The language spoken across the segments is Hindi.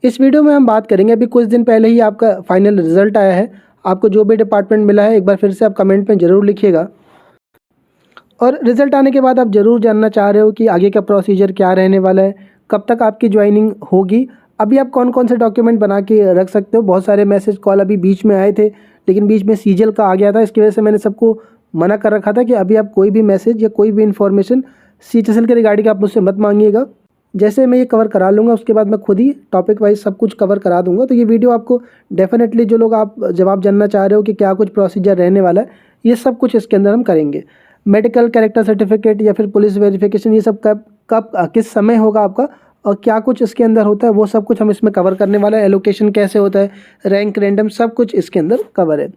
इस वीडियो में हम बात करेंगे, अभी कुछ दिन पहले ही आपका फाइनल रिजल्ट आया है। आपको जो भी डिपार्टमेंट मिला है एक बार फिर से आप कमेंट में ज़रूर लिखिएगा। और रिजल्ट आने के बाद आप ज़रूर जानना चाह रहे हो कि आगे का प्रोसीजर क्या रहने वाला है, कब तक आपकी ज्वाइनिंग होगी, अभी आप कौन कौन से डॉक्यूमेंट बना के रख सकते हो। बहुत सारे मैसेज कॉल अभी बीच में आए थे, लेकिन बीच में सीजीएल का आ गया था। इसकी वजह से मैंने सबको मना कर रखा था कि अभी आप कोई भी मैसेज या कोई भी इन्फॉर्मेशन सीएचएसएल के रिगार्डिंग आप मुझसे मत मांगिएगा। जैसे मैं ये कवर करा लूँगा उसके बाद मैं खुद ही टॉपिक वाइज सब कुछ कवर करा दूँगा। तो ये वीडियो आपको डेफिनेटली, जो लोग आप जवाब जानना चाह रहे हो कि क्या कुछ प्रोसीजर रहने वाला है, ये सब कुछ इसके अंदर हम करेंगे। मेडिकल कैरेक्टर सर्टिफिकेट या फिर पुलिस वेरिफिकेशन, ये सब कब कब किस समय होगा आपका और क्या कुछ इसके अंदर होता है, वो सब कुछ हम इसमें कवर करने वाला है। एलोकेशन कैसे होता है, रैंक रैंडम, सब कुछ इसके अंदर कवर है।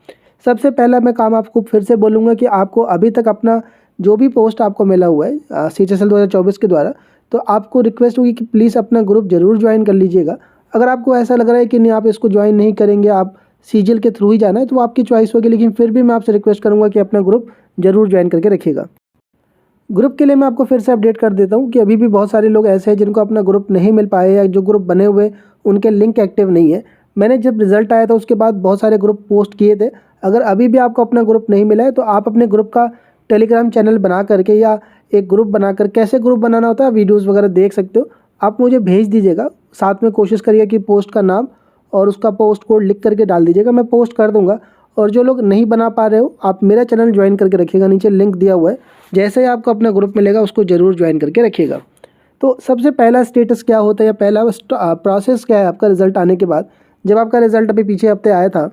सबसे पहला मैं काम आपको फिर से बोलूँगा कि आपको अभी तक अपना जो भी पोस्ट आपको मिला हुआ है सीएचएसएल 2024 के द्वारा, तो आपको रिक्वेस्ट होगी कि प्लीज़ अपना ग्रुप ज़रूर ज्वाइन कर लीजिएगा। अगर आपको ऐसा लग रहा है कि नहीं आप इसको ज्वाइन नहीं करेंगे, आप सीजीएल के थ्रू ही जाना है, तो वो आपकी चॉइस होगी, लेकिन फिर भी मैं आपसे रिक्वेस्ट करूँगा कि अपना ग्रुप ज़रूर ज्वाइन करके रखिएगा। ग्रुप के लिए मैं आपको फिर से अपडेट कर देता हूँ कि अभी भी बहुत सारे लोग ऐसे हैं जिनको अपना ग्रुप नहीं मिल पाए, या जो ग्रुप बने हुए उनके लिंक एक्टिव नहीं है। मैंने जब रिजल्ट आया था उसके बाद बहुत सारे ग्रुप पोस्ट किए थे। अगर अभी भी आपको अपना ग्रुप नहीं मिला है तो आप अपने ग्रुप का टेलीग्राम चैनल बना करके या एक ग्रुप बनाकर, कैसे ग्रुप बनाना होता है वीडियोज़ वगैरह देख सकते हो, आप मुझे भेज दीजिएगा। साथ में कोशिश करिए कि पोस्ट का नाम और उसका पोस्ट कोड लिख करके डाल दीजिएगा, मैं पोस्ट कर दूँगा। और जो लोग नहीं बना पा रहे हो, आप मेरा चैनल ज्वाइन करके रखिएगा, नीचे लिंक दिया हुआ है, जैसे ही आपको अपना ग्रुप मिलेगा उसको ज़रूर ज्वाइन करके रखिएगा। तो सबसे पहला स्टेटस क्या होता है या पहला प्रोसेस क्या है आपका रिज़ल्ट आने के बाद। जब आपका रिज़ल्ट अभी पीछे हफ्ते आया था,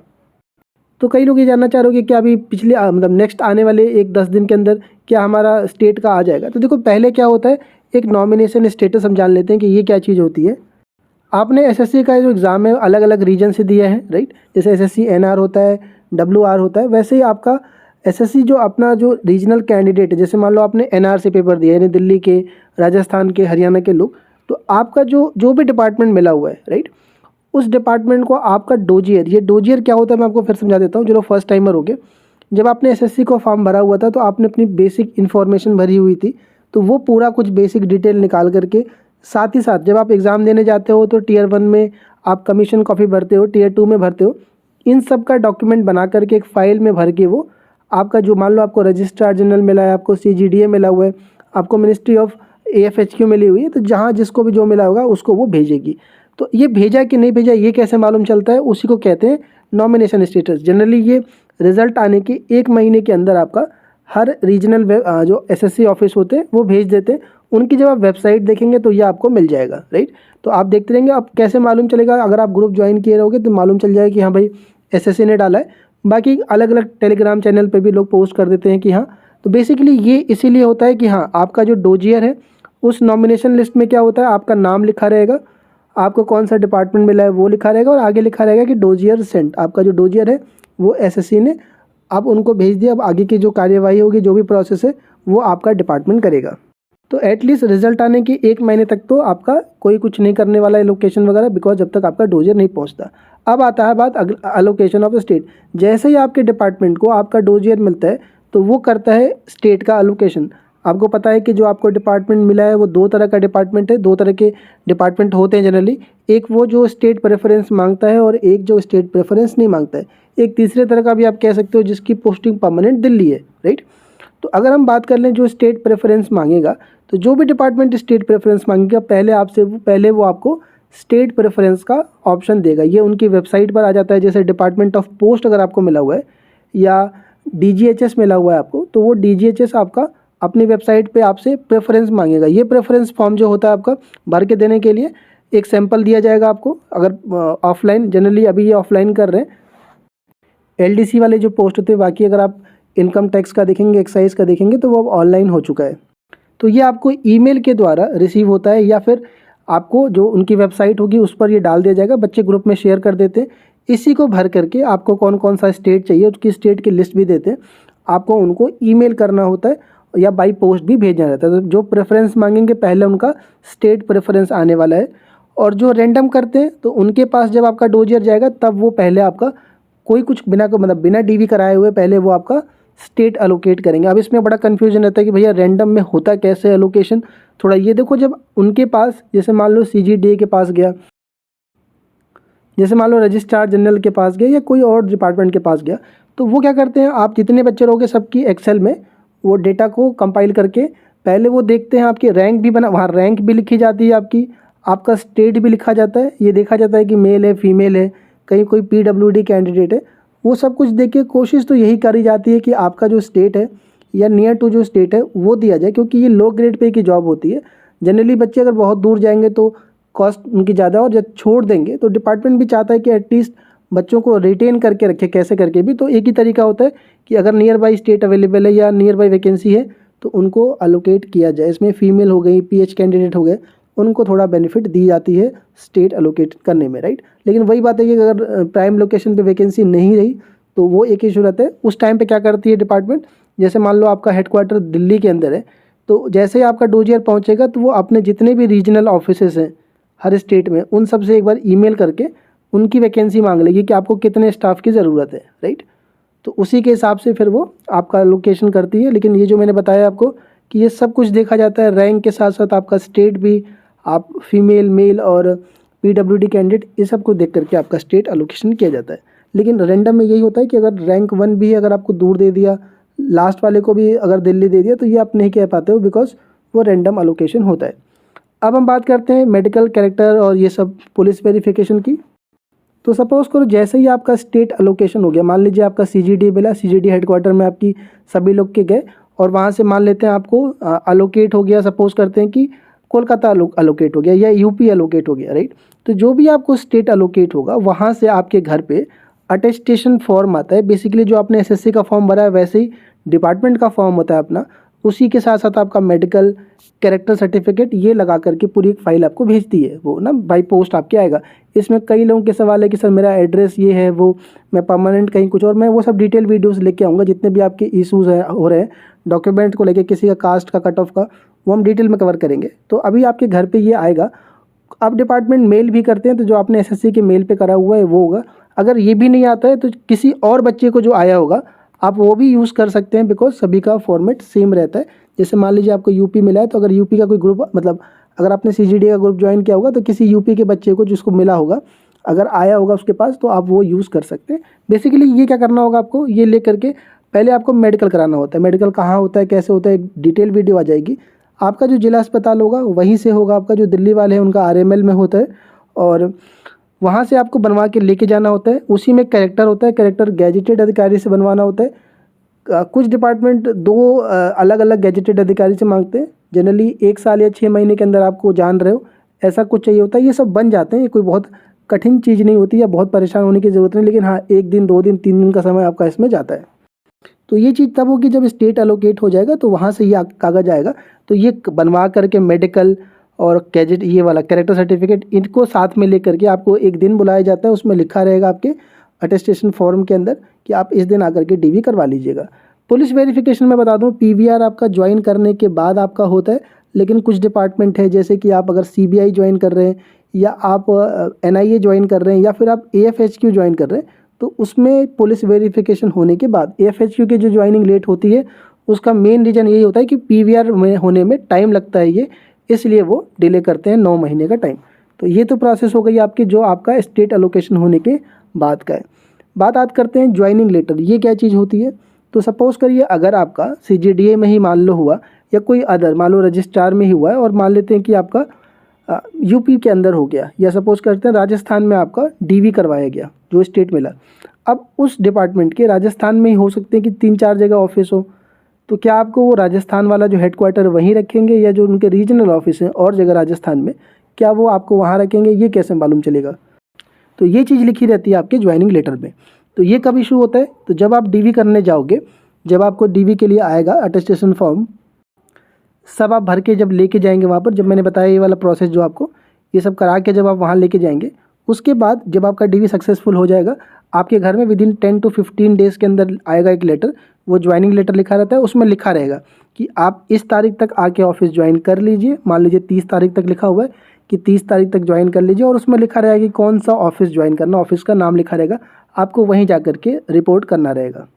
तो कई लोग ये जानना चाह रहे हो कि क्या अभी पिछले मतलब नेक्स्ट आने वाले 1-10 दिन के अंदर क्या हमारा स्टेट का आ जाएगा। तो देखो, पहले क्या होता है, एक नॉमिनेशन स्टेटस हम जान लेते हैं कि ये क्या चीज़ होती है। आपने एसएससी का जो एग्ज़ाम है अलग अलग रीजन से दिया है, राइट। जैसे एसएससी एनआर होता है, डब्ल्यूआर होता है, वैसे ही आपका एसएससी जो अपना जो रीजनल कैंडिडेट है, जैसे मान लो आपने एनआर से पेपर दिया, यानी दिल्ली के, राजस्थान के, हरियाणा के लोग, तो आपका जो जो भी डिपार्टमेंट मिला हुआ है, राइट, उस डिपार्टमेंट को आपका डोजियर, ये डोजियर क्या होता है मैं आपको फिर समझा देता हूँ। जो लोग फर्स्ट टाइमर हो गए, जब आपने एसएससी को फॉर्म भरा हुआ था तो आपने अपनी बेसिक इन्फॉर्मेशन भरी हुई थी, तो वो पूरा कुछ बेसिक डिटेल निकाल करके, साथ ही साथ जब आप एग्ज़ाम देने जाते हो तो टीयर 1 में आप कमीशन कॉपी भरते हो, टीयर 2 में भरते हो, इन सब का डॉक्यूमेंट बना करके एक फ़ाइल में भर के, वो आपका जो मान लो आपको रजिस्ट्रार जनरल मिला है, आपको सीजीडीए मिला हुआ है, आपको मिनिस्ट्री ऑफ एएफएचक्यू मिली हुई है, तो जहाँ जिसको भी जो मिला होगा उसको वो भेजेगी। तो ये भेजा कि नहीं भेजा ये कैसे मालूम चलता है, उसी को कहते हैं नॉमिनेशन स्टेटस। जनरली ये रिज़ल्ट आने के 1 महीने के अंदर आपका हर रीजनल जो एसएससी ऑफिस होते हैं वो भेज देते हैं। उनकी जब आप वेबसाइट देखेंगे तो ये आपको मिल जाएगा, राइट। तो आप देखते रहेंगे, आप कैसे मालूम चलेगा, अगर आप ग्रुप ज्वाइन किए रहोगे तो मालूम चल जाएगा कि हाँ भाई एसएससी ने डाला है। बाकी अलग अलग टेलीग्राम चैनल पे भी लोग पोस्ट कर देते हैं कि हाँ, तो बेसिकली ये इसीलिए होता है कि हाँ, आपका जो डोजियर है उस नॉमिनेशन लिस्ट में क्या होता है, आपका नाम लिखा रहेगा, आपको कौन सा डिपार्टमेंट मिला है वो लिखा रहेगा, और आगे लिखा रहेगा कि डोजियर सेंट। आपका जो डोजियर है वो एसएससी ने आप उनको भेज दिया। अब आगे की जो कार्यवाही होगी, जो भी प्रोसेस है, वो आपका डिपार्टमेंट करेगा। तो एटलीस्ट रिजल्ट आने की 1 महीने तक तो आपका कोई कुछ नहीं करने वाला है एलोकेशन वगैरह, बिकॉज जब तक आपका डोजियर नहीं पहुंचता। अब आता है बात अलोकेशन ऑफ स्टेट। जैसे ही आपके डिपार्टमेंट को आपका डोजियर मिलता है तो वो करता है स्टेट का अलोकेशन। आपको पता है कि जो आपको डिपार्टमेंट मिला है वो 2 तरह का डिपार्टमेंट है, 2 तरह के डिपार्टमेंट होते हैं जनरली। एक वो जो स्टेट प्रेफरेंस मांगता है और एक जो स्टेट प्रेफरेंस नहीं मांगता है। एक तीसरे तरह का भी आप कह सकते हो जिसकी पोस्टिंग परमानेंट दिल्ली है, राइट। तो अगर हम बात कर लें जो स्टेट प्रेफरेंस मांगेगा, तो जो भी डिपार्टमेंट स्टेट प्रेफरेंस मांगेगा पहले वो आपको स्टेट प्रेफरेंस का ऑप्शन देगा। ये उनकी वेबसाइट पर आ जाता है। जैसे डिपार्टमेंट ऑफ पोस्ट अगर आपको मिला हुआ है या डीजीएचएस मिला हुआ है आपको, तो वो डीजीएचएस आपका अपनी वेबसाइट पे आपसे प्रेफरेंस मांगेगा। ये प्रेफरेंस फॉर्म जो होता है आपका भर के देने के लिए एक सैंपल दिया जाएगा आपको। अगर ऑफलाइन, जनरली अभी ये ऑफलाइन कर रहे हैं एलडीसी वाले जो पोस्ट होते हैं, बाकी अगर आप इनकम टैक्स का देखेंगे, एक्साइज का देखेंगे, तो वो अब ऑनलाइन हो चुका है। तो ये आपको ईमेल के द्वारा रिसीव होता है, या फिर आपको जो उनकी वेबसाइट होगी उस पर ये डाल दिया जाएगा। बच्चे ग्रुप में शेयर कर देते हैं। इसी को भर करके आपको कौन कौन सा स्टेट चाहिए उसकी स्टेट की लिस्ट भी देते हैं। आपको उनको ईमेल करना होता है या बाई पोस्ट भी भेजना रहता है। तो जो प्रेफरेंस मांगेंगे पहले उनका स्टेट प्रेफरेंस आने वाला है, और जो रैंडम करते हैं तो उनके पास जब आपका डोजियर जाएगा तब वो पहले आपका कोई कुछ बिना डीवी कराए हुए पहले वो आपका स्टेट अलोकेट करेंगे। अब इसमें बड़ा कन्फ्यूजन रहता है कि भैया रैंडम में होता कैसे एलोकेशन, थोड़ा ये देखो। जब उनके पास, जैसे मान लो सीजीडीए के पास गया, जैसे मान लो रजिस्ट्रार जनरल के पास गया या कोई और डिपार्टमेंट के पास गया, तो वो क्या करते हैं, आप जितने बच्चे रहोगे सबकी एक्सेल में वो डेटा को कंपाइल करके पहले वो देखते हैं आपकी रैंक भी बना, वहाँ रैंक भी लिखी जाती है आपकी, आपका स्टेट भी लिखा जाता है, ये देखा जाता है कि मेल है फीमेल है, कहीं कोई PWD कैंडिडेट है, वो सब कुछ देख के कोशिश तो यही करी जाती है कि आपका जो स्टेट है या नियर टू जो स्टेट है वो दिया जाए, क्योंकि ये लो ग्रेड पे की जॉब होती है। जनरली बच्चे अगर बहुत दूर जाएंगे तो कॉस्ट उनकी ज़्यादा, और जब छोड़ देंगे तो डिपार्टमेंट भी चाहता है कि एटलीस्ट बच्चों को रिटेन करके रखे कैसे करके भी। तो एक ही तरीका होता है कि अगर नियर बाई स्टेट अवेलेबल है या नियर बाई वैकेंसी है तो उनको अलोकेट किया जाए। इसमें फीमेल हो गई, PH कैंडिडेट हो गए, उनको थोड़ा बेनिफिट दी जाती है स्टेट अलोकेट करने में, राइट। लेकिन वही बात है कि अगर प्राइम लोकेशन पे वैकेंसी नहीं रही तो वो एक इशू रहता है। उस टाइम पे क्या करती है डिपार्टमेंट, जैसे मान लो आपका हेडक्वार्टर दिल्ली के अंदर है, तो जैसे ही आपका डोजियर पहुंचेगा तो वो अपने जितने भी रीजनल ऑफिसेस हैं हर स्टेट में उन सब से एक बार ईमेल करके उनकी वैकेंसी मांग लेगी कि आपको कितने स्टाफ की ज़रूरत है, राइट। तो उसी के हिसाब से फिर वो आपका लोकेशन करती है। लेकिन ये जो मैंने बताया आपको कि ये सब कुछ देखा जाता है, रैंक के साथ साथ आपका स्टेट भी, आप फीमेल मेल और PWD कैंडिडेट, ये सब को देख करके आपका स्टेट अलोकेशन किया जाता है। लेकिन रैंडम में यही होता है कि अगर रैंक 1 भी है, अगर आपको दूर दे दिया, लास्ट वाले को भी अगर दिल्ली दे दिया, तो ये आप नहीं कह पाते हो बिकॉज वो रैंडम अलोकेशन होता है। अब हम बात करते हैं मेडिकल कैरेक्टर और ये सब पुलिस वेरिफिकेशन की। तो सपोज करो जैसे ही आपका स्टेट अलोकेशन हो गया, मान लीजिए आपका CGD मिला, CGD हेडक्वार्टर में आपकी सभी लोग के गए, और वहाँ से मान लेते हैं आपको अलोकेट हो गया, सपोज करते हैं कि कोलकाता अलोकेट हो गया या UP अलोकेट हो गया, राइट। तो जो भी आपको स्टेट अलोकेट होगा वहाँ से आपके घर पे अटेस्टेशन फॉर्म आता है। बेसिकली जो आपने SSC का फॉर्म भरा है वैसे ही डिपार्टमेंट का फॉर्म होता है अपना, उसी के साथ साथ आपका मेडिकल कैरेक्टर सर्टिफिकेट ये लगा करके पूरी एक फाइल आपको भेजती है, वो ना बाई पोस्ट आपके आएगा। इसमें कई लोगों के सवाल है कि सर मेरा एड्रेस ये है, वो मैं परमानेंट कहीं कुछ और, मैं वो सब डिटेल वीडियोस लेके आऊँगा, जितने भी आपके इशूज़ हैं हो रहे हैं डॉक्यूमेंट को लेके, किसी का कास्ट का कट ऑफ का, वो हम डिटेल में कवर करेंगे। तो अभी आपके घर पर ये आएगा। अब डिपार्टमेंट मेल भी करते हैं, तो जो आपने SSC के मेल पे करा हुआ है वो होगा। अगर ये भी नहीं आता है तो किसी और बच्चे को जो आया होगा आप वो भी यूज़ कर सकते हैं, बिकॉज सभी का फॉर्मेट सेम रहता है। जैसे मान लीजिए आपको UP मिला है, तो अगर UP का कोई ग्रुप, मतलब अगर आपने CGD का ग्रुप ज्वाइन किया होगा तो किसी UP के बच्चे को जिसको मिला होगा, अगर आया होगा उसके पास, तो आप वो यूज़ कर सकते हैं। बेसिकली ये क्या करना होगा आपको, ये ले करके पहले आपको मेडिकल कराना होता है। मेडिकल कहाँ होता है, कैसे होता है, एक डिटेल वीडियो आ जाएगी। आपका जो जिला अस्पताल होगा वहीं से होगा, आपका जो दिल्ली वाले हैं उनका RML में होता है, और वहाँ से आपको बनवा के लेके जाना होता है। उसी में कैरेक्टर होता है, कैरेक्टर गैजेटेड अधिकारी से बनवाना होता है। कुछ डिपार्टमेंट 2 अलग अलग गैजेटेड अधिकारी से मांगते हैं। जनरली 1 साल या 6 महीने के अंदर आपको जान रहे हो ऐसा कुछ चाहिए होता है। ये सब बन जाते हैं, ये कोई बहुत कठिन चीज़ नहीं होती या बहुत परेशान होने की ज़रूरत नहीं। लेकिन हाँ, 1 दिन 2 दिन 3 दिन का समय आपका इसमें जाता है। तो ये चीज़ तब होगी जब स्टेट अलोकेट हो जाएगा, तो वहाँ से ये कागज़ आएगा। तो ये बनवा करके मेडिकल और गैजेट, ये वाला कैरेक्टर सर्टिफिकेट, इनको साथ में लेकर के आपको एक दिन बुलाया जाता है। उसमें लिखा रहेगा आपके अटेस्टेशन फॉर्म के अंदर कि आप इस दिन आकर के DV करवा लीजिएगा। पुलिस वेरिफिकेशन में बता दूं, PVR आपका ज्वाइन करने के बाद आपका होता है। लेकिन कुछ डिपार्टमेंट है, जैसे कि आप अगर CBI ज्वाइन कर रहे हैं, या आप NIA ज्वाइन कर रहे हैं, या फिर आप AFHQ ज्वाइन कर रहे हैं, तो उसमें पुलिस वेरिफिकेशन होने के बाद AFHQ की जो ज्वाइनिंग लेट होती है उसका मेन रीज़न यही होता है कि PVR में होने में टाइम लगता है, ये इसलिए वो डिले करते हैं 9 महीने का टाइम। तो ये तो प्रोसेस हो गई आपकी जो आपका स्टेट अलोकेशन होने के बाद का है। बात करते हैं ज्वाइनिंग लेटर, ये क्या चीज़ होती है। तो सपोज़ करिए अगर आपका CGDA में ही मान लो हुआ, या कोई अदर मान लो रजिस्ट्रार में ही हुआ है, और मान लेते हैं कि आपका UP के अंदर हो गया, या सपोज़ करते हैं राजस्थान में आपका DV करवाया गया जो स्टेट मिला। अब उस डिपार्टमेंट के राजस्थान में ही हो सकते हैं कि 3-4 जगह ऑफिस हो, तो क्या आपको वो राजस्थान वाला जो हेडक्वार्टर वहीं रखेंगे, या जो उनके रीजनल ऑफिस हैं और जगह राजस्थान में, क्या वो आपको वहाँ रखेंगे, ये कैसे मालूम चलेगा। तो ये चीज़ लिखी रहती है आपके ज्वाइनिंग लेटर में। तो ये कब इशू होता है, तो जब आप DV करने जाओगे, जब आपको DV के लिए आएगा अटेस्टेशन फॉर्म, सब आप भर के जब लेके जाएंगे वहाँ पर, जब मैंने बताया ये वाला प्रोसेस जो आपको ये सब करा के जब आप वहाँ लेके जाएंगे, उसके बाद जब आपका DV सक्सेसफुल हो जाएगा, आपके घर में विदिन 10 to 15 डेज़ के अंदर आएगा एक लेटर। वो ज्वाइनिंग लेटर लिखा रहता है, उसमें लिखा रहेगा कि आप इस तारीख तक आके ऑफिस ज्वाइन कर लीजिए। मान लीजिए 30 तारीख तक लिखा हुआ है कि 30 तारीख तक ज्वाइन कर लीजिए, और उसमें लिखा रहेगा कि कौन सा ऑफिस ज्वाइन करना, ऑफिस का नाम लिखा रहेगा, आपको वहीं जा कर के रिपोर्ट करना रहेगा।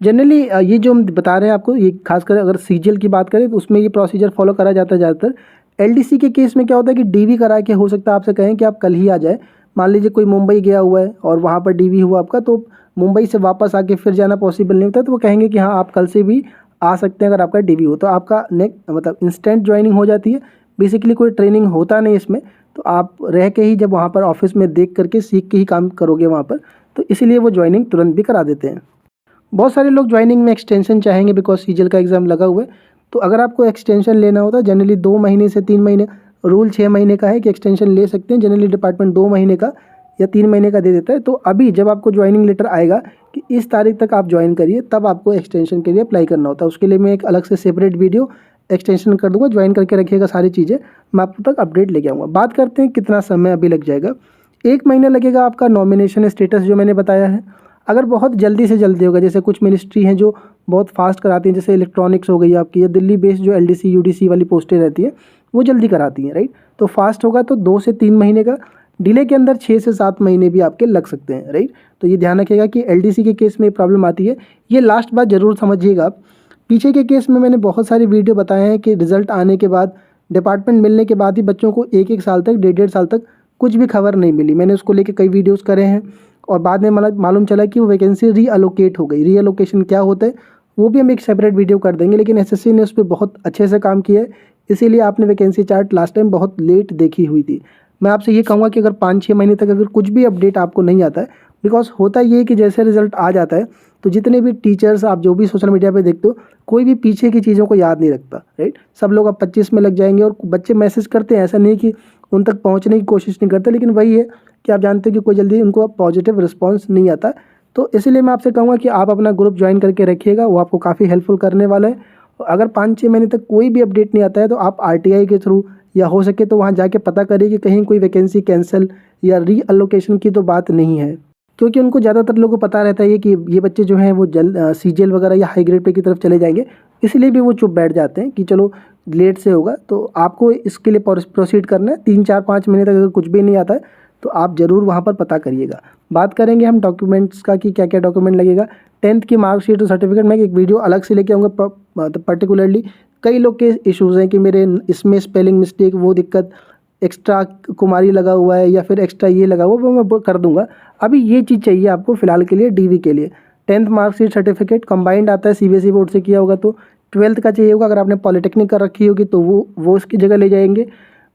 जनरली ये जो हम बता रहे हैं आपको, ये खासकर अगर CGL की बात करें तो उसमें ये प्रोसीजर फॉलो करा जाता है ज़्यादातर। LDC के केस में क्या होता है कि DV करा के हो सकता है आपसे कहें कि आप कल ही आ जाए, मान लीजिए कोई मुंबई गया हुआ है और वहाँ पर डीवी हुआ आपका, तो मुंबई से वापस आके फिर जाना पॉसिबल नहीं होता, तो वो कहेंगे कि हाँ आप कल से भी आ सकते हैं अगर आपका डीवी हो। तो आपका मतलब इंस्टेंट ज्वाइनिंग हो जाती है। बेसिकली कोई ट्रेनिंग होता नहीं इसमें, तो आप रह के ही जब वहाँ पर ऑफिस में देख करके सीख के ही काम करोगे वहाँ पर, तो इसीलिए वो ज्वाइनिंग तुरंत भी करा देते हैं। बहुत सारे लोग ज्वाइनिंग में एक्सटेंशन चाहेंगे बिकॉज सीजीएल का एग्ज़ाम लगा हुआ है। तो अगर आपको एक्सटेंशन लेना होता है जनरली 2 महीने से 3 महीने, रूल 6 महीने का है कि एक्सटेंशन ले सकते हैं। जनरली डिपार्टमेंट 2 महीने का या 3 महीने का दे देता है। तो अभी जब आपको ज्वाइनिंग लेटर आएगा कि इस तारीख तक आप ज्वाइन करिए, तब आपको एक्सटेंशन के लिए अप्लाई करना होता है। उसके लिए मैं एक अलग से सेपरेट वीडियो एक्सटेंशन कर दूंगा, ज्वाइन करके रखिएगा सारी चीज़ें, मैं आप तक अपडेट लेके आऊँगा। बात करते हैं कितना समय अभी लग जाएगा। 1 महीना लगेगा आपका नॉमिनेशन स्टेटस जो मैंने बताया है। अगर बहुत जल्दी से जल्दी होगा, जैसे कुछ मिनिस्ट्री हैं जो बहुत फास्ट कराती हैं, जैसे इलेक्ट्रॉनिक्स हो गई आपकी, या दिल्ली बेस्ड जो एलडीसी यूडीसी वाली पोस्टें रहती हैं वो जल्दी कराती हैं, राइट। तो फास्ट होगा तो 2 से 3 महीने का, डिले के अंदर 6 से 7 महीने भी आपके लग सकते हैं, राइट। तो ये ध्यान रखिएगा कि एलडीसी के केस में प्रॉब्लम आती है। ये लास्ट बात ज़रूर समझिएगा आप। पीछे के केस में मैंने बहुत सारी वीडियो बताए हैं कि रिजल्ट आने के बाद, डिपार्टमेंट मिलने के बाद ही बच्चों को 1-1 साल तक, 1.5 साल तक कुछ भी खबर नहीं मिली। मैंने उसको लेके कई वीडियोस करे हैं और बाद में मालूम चला कि वो वैकेंसी रीअलोकेट हो गई। रीअलोकेशन क्या होता है वो भी हम एक सेपरेट वीडियो कर देंगे, लेकिन एसएससी ने उस पर बहुत अच्छे से काम किया है, इसीलिए आपने वैकेंसी चार्ट लास्ट टाइम बहुत लेट देखी हुई थी। मैं आपसे ये कहूँगा कि अगर 5-6 महीने तक अगर कुछ भी अपडेट आपको नहीं आता है, बिकॉज होता ये है कि जैसे रिजल्ट आ जाता है तो जितने भी टीचर्स आप जो भी सोशल मीडिया पे देखते हो, कोई भी पीछे की चीज़ों को याद नहीं रखता, राइट। सब लोग अब 25 में लग जाएंगे और बच्चे मैसेज करते हैं, ऐसा नहीं कि उन तक पहुंचने की कोशिश नहीं करते, लेकिन वही है कि आप जानते हो कि कोई जल्दी उनको पॉजिटिव रिस्पांस नहीं आता। तो इसीलिए मैं आपसे कहूँगा कि आप अपना ग्रुप ज्वाइन करके रखिएगा, वो आपको काफ़ी हेल्पफुल करने वाला है। अगर 5-6 महीने तक कोई भी अपडेट नहीं आता है तो आप आरटीआई के थ्रू या हो सके तो वहाँ जाके पता करिए कि कहीं कोई वैकेंसी कैंसिल या रीअलोकेशन की तो बात नहीं है, क्योंकि उनको ज़्यादातर लोगों को पता रहता है कि ये बच्चे जो हैं वो सीजीएल वगैरह या हाई ग्रेड पे की तरफ चले जाएंगे, इसलिए भी वो चुप बैठ जाते हैं कि चलो लेट से होगा। तो आपको इसके लिए प्रोसीड करना है। 3-4-5 महीने तक अगर कुछ भी नहीं आता है तो आप ज़रूर वहाँ पर पता करिएगा। बात करेंगे हम डॉक्यूमेंट्स का कि क्या क्या डॉक्यूमेंट लगेगा। 10th की मार्कशीट और सर्टिफिकेट मैं एक वीडियो अलग से लेके आऊँगा पर्टिकुलरली। कई लोग के इश्यूज़ हैं कि मेरे इसमें स्पेलिंग मिस्टेक, वो दिक्कत, एक्स्ट्रा कुमारी लगा हुआ है या फिर एक्स्ट्रा ये लगा हुआ है, वो मैं कर दूंगा। अभी ये चीज़ चाहिए आपको फ़िलहाल के लिए डीवी के लिए। 10th मार्कशीट सर्टिफिकेट कंबाइंड आता है, सीबीएसई बोर्ड से किया होगा तो 12th का चाहिए होगा। अगर आपने पॉलिटेक्निक कर रखी होगी तो वो उसकी जगह ले जाएंगे।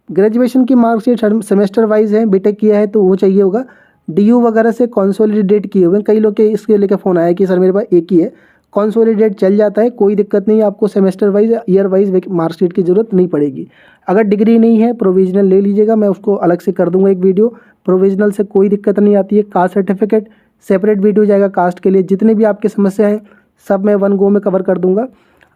ग्रेजुएशन की मार्कशीट सेमेस्टर वाइज है, बीटेक किया है तो वो चाहिए होगा। डीयू वगैरह से कॉन्सोलिडेट किए हुए हैं। कई लोग के इसके लेकर फ़ोन आया कि सर मेरे पास एक ही है, कॉन्सोलिडेट चल जाता है, कोई दिक्कत नहीं है। आपको semester wise year wise marksheet की ज़रूरत नहीं पड़ेगी। अगर डिग्री नहीं है प्रोविजनल ले लीजिएगा, मैं उसको अलग से कर दूंगा एक वीडियो। प्रोविजनल से कोई दिक्कत नहीं आती है। कास्ट सर्टिफिकेट सेपरेट वीडियो जाएगा कास्ट के लिए। जितने भी आपकी समस्या हैं सब मैं 1 गो में कवर कर दूंगा।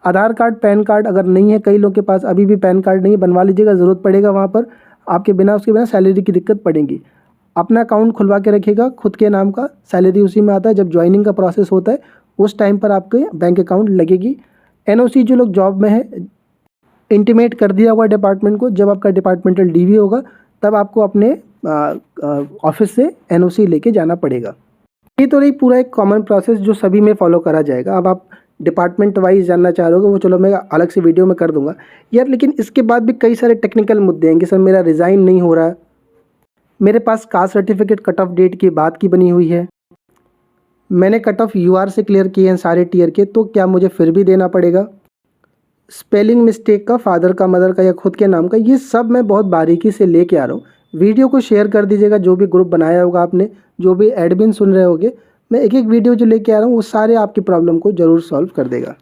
आधार कार्ड, पैन कार्ड अगर नहीं है, कई लोग के पास अभी भी पैन कार्ड नहीं है, बनवा लीजिएगा, ज़रूरत पड़ेगा वहाँ पर। आपके बिना उसके बिना सैलरी की दिक्कत पड़ेगी। अपना अकाउंट खुलवा के रखिएगा खुद के नाम का, सैलरी उसी में आता है। जब ज्वाइनिंग का प्रोसेस होता है उस टाइम पर आपके बैंक अकाउंट लगेगी। एनओसी जो लोग जॉब में है इंटीमेट कर दिया होगा डिपार्टमेंट को, जब आपका डिपार्टमेंटल डीवी होगा तब आपको अपने ऑफिस से एनओसी लेके जाना पड़ेगा। ये तो रही पूरा एक कॉमन प्रोसेस जो सभी में फॉलो करा जाएगा। अब आप डिपार्टमेंट वाइज जानना चाह रहे हो वो चलो मैं अलग से वीडियो में कर दूंगा यार। लेकिन इसके बाद भी कई सारे टेक्निकल मुद्दे हैं कि सर मेरा रिज़ाइन नहीं हो रहा, मेरे पास caste certificate cut off date के बाद की बनी हुई है, मैंने कट ऑफ यूआर से क्लियर किए हैं सारे टीयर के, तो क्या मुझे फिर भी देना पड़ेगा? स्पेलिंग मिस्टेक का, फादर का, मदर का या खुद के नाम का, ये सब मैं बहुत बारीकी से लेके आ रहा हूँ। वीडियो को शेयर कर दीजिएगा, जो भी ग्रुप बनाया होगा आपने, जो भी एडमिन सुन रहे होगे, मैं एक एक वीडियो जो लेके आ रहा हूँ वो सारे आपकी प्रॉब्लम को ज़रूर सॉल्व कर देगा।